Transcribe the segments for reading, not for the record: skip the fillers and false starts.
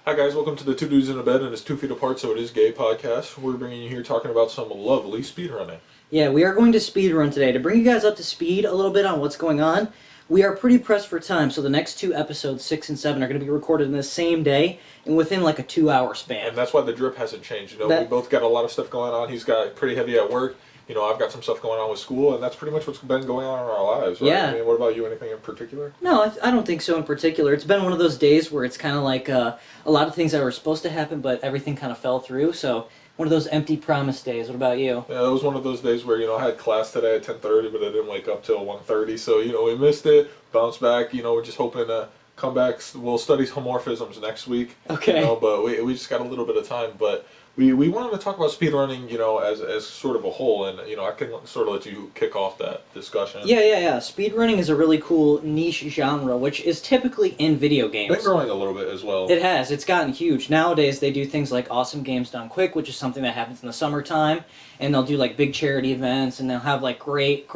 Hi guys, welcome to the Two Dudes in a Bed and It's 2 Feet Apart, so it is gay podcast. We're bringing you here talking about some lovely speedrunning. Yeah, we are going to speedrun today. To bring you guys up to speed a little bit on what's going on, we are pretty pressed for time, so the next two episodes, 6 and 7, are going to be recorded in the same day and within like a 2-hour span. And that's why the drip hasn't changed. You know, we both got a lot of stuff going on. He's got pretty heavy at work. You know, I've got some stuff going on with school, and that's pretty much what's been going on in our lives, right? Yeah. I mean, what about you? Anything in particular? No, I don't think so in particular. It's been one of those days where it's kind of like a lot of things that were supposed to happen, but everything kind of fell through, so one of those empty promise days. What about you? Yeah, it was one of those days where, you know, I had class today at 10:30, but I didn't wake up till 1:30, so, you know, we missed it, bounced back, you know, we're just hoping to come back. We'll study homomorphisms next week. Okay. You know, but we just got a little bit of time, but we wanted to talk about speedrunning, you know, as sort of a whole, and, you know, I can sort of let you kick off that discussion. Yeah. Speedrunning is a really cool niche genre, which is typically in video games. It's been growing a little bit as well. It has. It's gotten huge. Nowadays, they do things like Awesome Games Done Quick, which is something that happens in the summertime, and they'll do, like, big charity events, and they'll have, like, great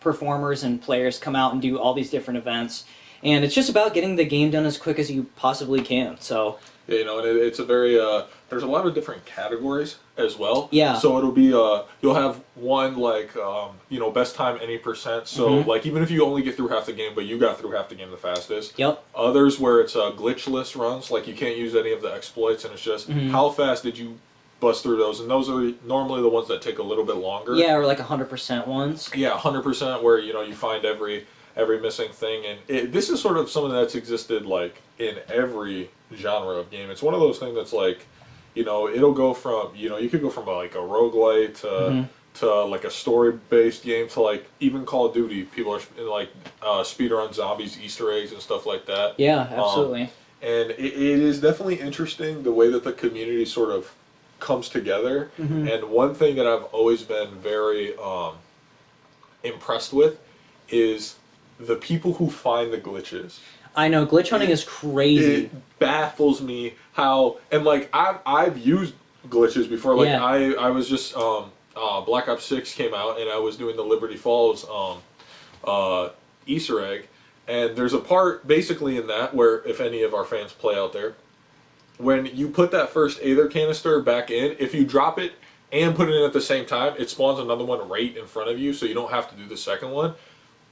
performers and players come out and do all these different events. And it's just about getting the game done as quick as you possibly can, so... Yeah, you know, and it's a very, there's a lot of different categories as well. Yeah. So it'll be, you'll have one, like, you know, best time any percent. So, like, even if you only get through half the game, but you got through half the game the fastest. Yep. Others where it's glitchless runs, like you can't use any of the exploits, and it's just how fast did you bust through those, and those are normally the ones that take a little bit longer. Yeah, or like 100% ones. Yeah, 100% where, you know, you find every missing thing, and this is sort of something that's existed like in every genre of game. It's one of those things that's like, you know, it'll go from, you know, you could go from like a roguelite to like a story-based game to like even Call of Duty. People are like speedrun zombies, Easter eggs, and stuff like that. Yeah, absolutely. And it is definitely interesting the way that the community sort of comes together. And one thing that I've always been very impressed with is the people who find the glitches. I know, glitch hunting is crazy. It baffles me how, and like I've used glitches before. Like I was just Black Ops 6 came out, and I was doing the Liberty Falls Easter egg, and there's a part basically in that where, if any of our fans play out there, when you put that first Aether canister back in, if you drop it and put it in at the same time, it spawns another one right in front of you, so you don't have to do the second one.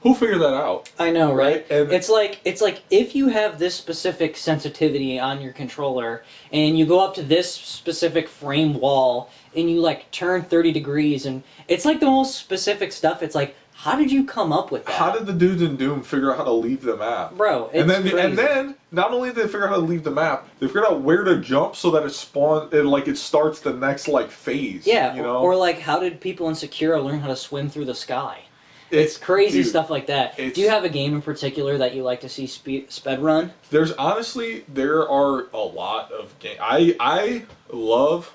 Who figured that out? I know, right? And it's like if you have this specific sensitivity on your controller and you go up to this specific frame wall and you like turn 30 degrees, and it's like the most specific stuff. It's like, how did you come up with that? How did the dudes in Doom figure out how to leave the map? Bro, it's crazy. And then not only did they figure out how to leave the map, they figured out where to jump so that it starts the next like phase. Yeah, you know? Or like, how did people in Sekiro learn how to swim through the sky? It's crazy stuff like that. Do you have a game in particular that you like to see speedrun? There are a lot of games. I love,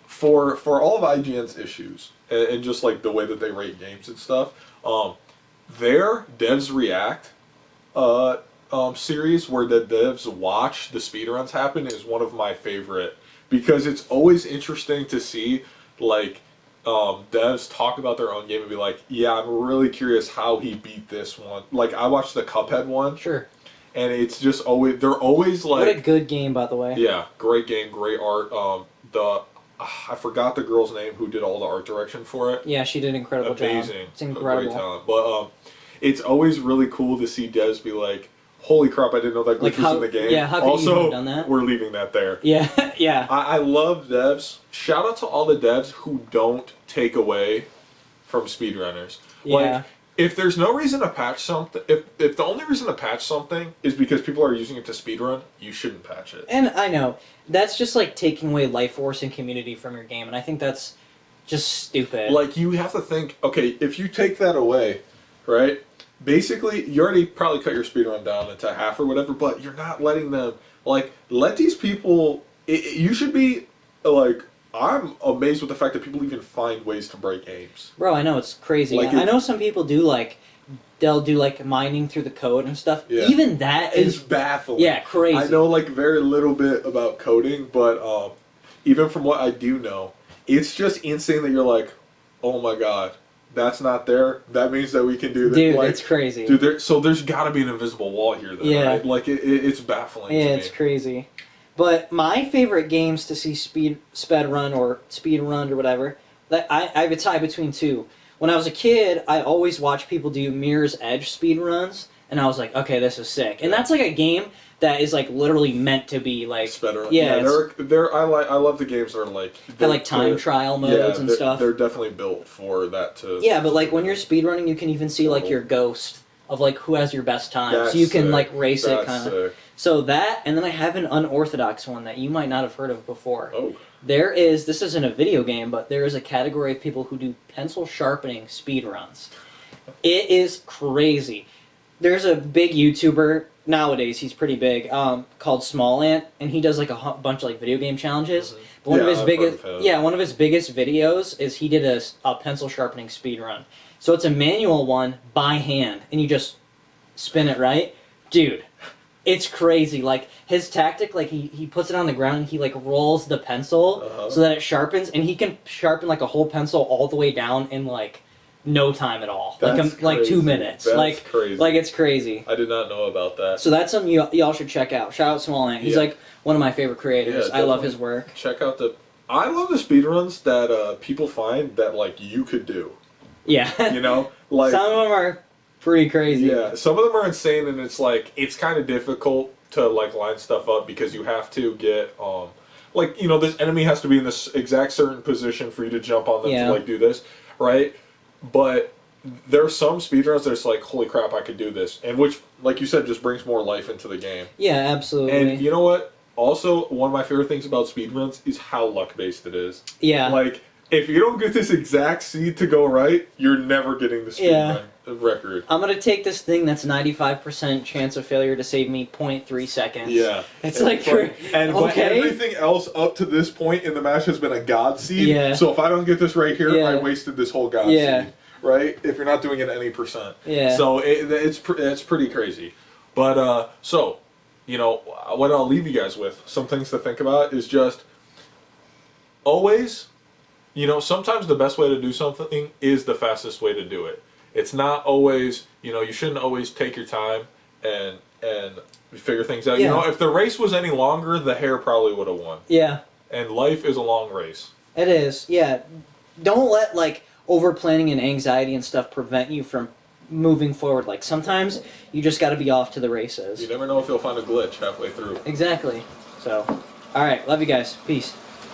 for all of IGN's issues, and just like the way that they rate games and stuff, their Devs React series where the devs watch the speedruns happen is one of my favorite, because it's always interesting to see like devs talk about their own game and be like, yeah, I'm really curious how he beat this one. Like, I watched the Cuphead one. Sure. And it's just always, they're always like... What a good game, by the way. Yeah, great game, great art. I forgot the girl's name who did all the art direction for it. Yeah, she did an incredible job. Amazing. It's incredible. Great talent. But it's always really cool to see devs be like, holy crap, I didn't know that glitch was in the game. Yeah, how could you have done that? We're leaving that there. Yeah, yeah. I love devs. Shout out to all the devs who don't take away from speedrunners. Yeah. Like, if there's no reason to patch something, if the only reason to patch something is because people are using it to speedrun, you shouldn't patch it. And I know, that's just like taking away life force and community from your game, and I think that's just stupid. Like, you have to think, okay, if you take that away, right? Basically, you already probably cut your speedrun down into half or whatever, but you're not letting them, like, let these people, you should be, like, I'm amazed with the fact that people even find ways to break games. Bro, I know, it's crazy. Like, I know some people do, like, they'll do, like, mining through the code and stuff. Yeah. Even that is baffling. Yeah, crazy. I know, like, very little bit about coding, but even from what I do know, it's just insane that you're like, oh my god, that's not there. That means that we can do that. Dude, like, it's crazy. Dude, so there's got to be an invisible wall here, then, yeah. Right? Like, it's baffling to me. It's crazy. But my favorite games to see sped run or speed run or whatever, that I have a tie between two. When I was a kid, I always watched people do Mirror's Edge speed runs, and I was like, okay, this is sick. And that's like a game that is like literally meant to be like Better. Yeah, they're I love the games that are like time trial modes and stuff. They're definitely built for that to. Yeah, but like when you're speedrunning, you can even see like your ghost of like who has your best time, That's so you can sick. like race it That's kind of. sick. So that, and then I have an unorthodox one that you might not have heard of before. Oh. This isn't a video game, but there is a category of people who do pencil sharpening speedruns. It is crazy. There's a big YouTuber nowadays. He's pretty big. Called Small Ant, and he does like a bunch of like video game challenges. Mm-hmm. But one of his I've biggest, heard of him. one of his biggest videos is he did a pencil sharpening speed run. So it's a manual one by hand, and you just spin it right, dude. It's crazy. Like his tactic, like he puts it on the ground and he like rolls the pencil so that it sharpens, and he can sharpen like a whole pencil all the way down in like no time at all. That's Like 2 crazy. minutes. That's crazy. Like it's crazy. I did not know about that. So that's something y'all should check out. Shout out Small Ant. He's like one of my favorite creators. Yeah, I love definitely. his work. Check out I love the speedruns that people find that like you could do. Yeah. You know, like some of them are pretty crazy. Yeah, some of them are insane, and it's like it's kind of difficult to like line stuff up because you have to get like, you know, this enemy has to be in this exact certain position for you to jump on them to like do this, right? But there are some speedruns that's like, holy crap, I could do this, and which, like you said, just brings more life into the game. Yeah, absolutely. And you know what? Also, one of my favorite things about speedruns is how luck based it is. Yeah. Like, if you don't get this exact seed to go right, you're never getting the speedrun record. I'm gonna take this thing that's 95% chance of failure to save me 0.3 seconds. Yeah. It's but okay. everything else up to this point in the match has been a god seed. Yeah. So if I don't get this right here, Yeah. I wasted this whole god Yeah. seed. Right? If you're not doing it any percent. Yeah. So it's pretty crazy. But so, you know, what I'll leave you guys with, some things to think about is just always, you know, sometimes the best way to do something is the fastest way to do it. It's not always, you know, you shouldn't always take your time and figure things out. Yeah. You know, if the race was any longer, the hare probably would have won. Yeah. And life is a long race. It is. Yeah. Don't let like over planning and anxiety and stuff prevent you from moving forward. Like sometimes you just got to be off to the races. You never know if you'll find a glitch halfway through. Exactly. So, all right. Love you guys. Peace.